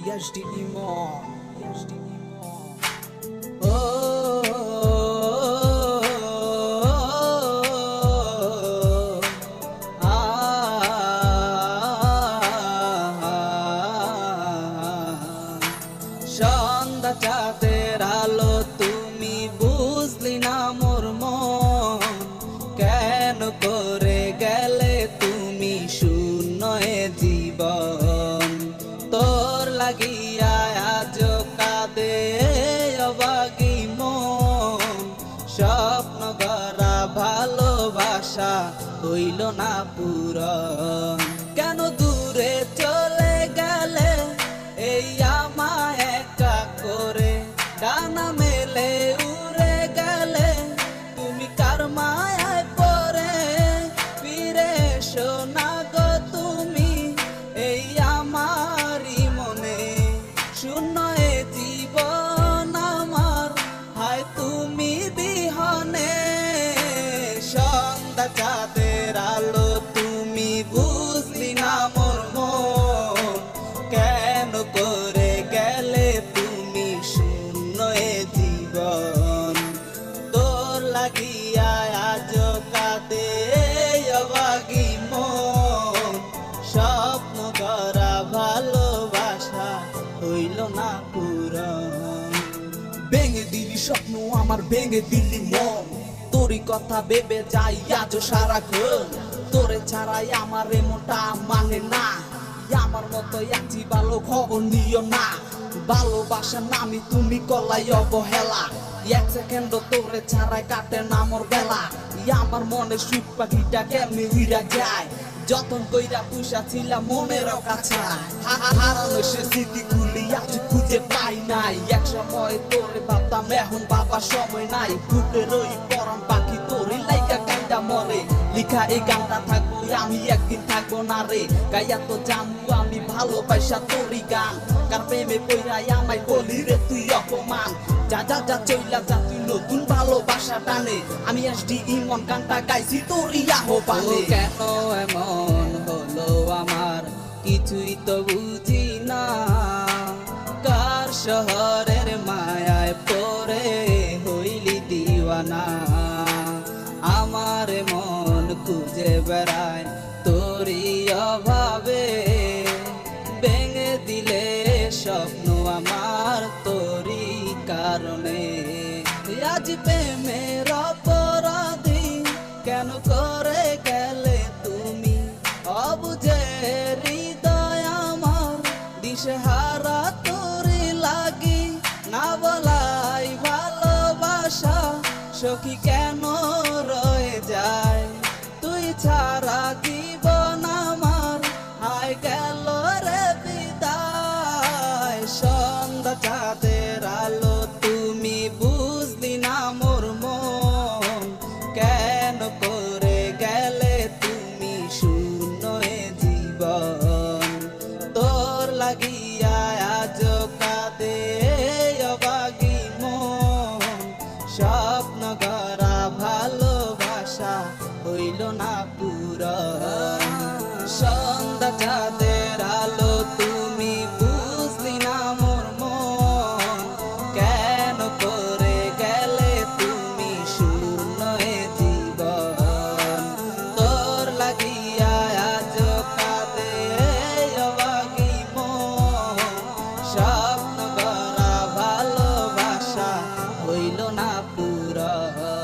Yashdi Imam. সন্ধ্যা চাঁদের আলো তুমি বুঝলি না মোর মন, কেন করে গেলে তুমি শূন্য এ জীবন। তোর লাগিয়া আজ কাঁদে অবাগি মন, স্বপ্ন গড়া ভালোবাসা হইল না পূরণ। কেন দূরে চলে গেলে এই আমায় একা করে, ডানা মেলে উড়ে গেলে তুমি কার মায়ায় পড়ে। ফিরে এসো না গো তুমি এই আমারই মনে, শূন্য এ জীবন আমার হায় তুমি বিহনে। সন্ধ্যা চাঁদের আলো তুমি বুঝলি না মোর মন, কেন করে গেলে তুমি শূন্য এ জীবন। তোর লাগিয়া আজ কাঁদে অবাগি মন, স্বপ্ন করা ভালোবাসা হইল না পূরণ। ভেঙে দিলি স্বপ্ন আমার, ভেঙে দিলি মন, তোরই কথা ভেবে যাই আজ সারাক্ষণ। তোরে ছাড়াই আমার এমনটা মানে না, আমার মতো আছি ভালো খবর নিও না। ভালোবাসার নামি তুমি কলাই অবহেলা, এক সেকেন্ড তোরে ছাড়াই কাটে না মোর বেলা। আমার মনে সুখ পাখিটা কেমনি উইরা যায়, যতন কইরা পুষা ছিলাম মনের কাছে। হারানো সে স্মৃতিগুলি আজ খুঁজে পাই নাই, এক সময় তোরে ভাবতাম এখন বাবার সময় নাই। ফুটে রই পরাণ পাখি তোরই লাইকা কাইটা মরে, লিখা এই গানটা থাকবো আমি একদিন থাকবো না রে। গাইয়া তো জানবো আমি ভালোবাসা তোরই গান, কার প্রেমে কইরাই আমায় বলি রে তুই অপমান। যা যা যা চইলা যা তুই নতুন ভালোবাসা টানে, আমি এসডি ইমন গানটা গাইছি তোরই আহ্বানে। কেন এমন হলো আমার কিছুই তো বুঝি না, কার শহরের মায়ায় পড়ে হইলি দিওয়ানা। আমার মন খুঁজে বেড়ায় তোরই অভাবে, ভেঙে দিলে স্বপ্ন আমার তোরই কারণে। আজ প্রেমের অপরাধী কেন করে গেলে তুমি, অবুঝে হৃদয় আমার দিশেহারা তোরই লাগি। না বলাই ভালোবাসা সখী কেন রয়ে যায়, তুই ছাড়া জীবন আমার হায় গেল রে বিদায়। সন্ধ্যা চাঁদের আলো তুমি বুঝলি না মোর মন, কেন করে গেলে তুমি শূন্য এ জীবন। তোর লাগিয়া আজ কাঁদে অবাগি মন, স্বপ্ন গড়া ভালোবাসা হইল না পূরণ। সন্ধ্যা চাঁদের আলো তুমি বুঝলি না মোর মন, কেন করে গেলে তুমি শূন্য এ জীবন। তোর লাগিয়া আজ কাঁদে অবাগি মন, স্বপ্ন গড়া ভালোবাসা হইল না পূরণ।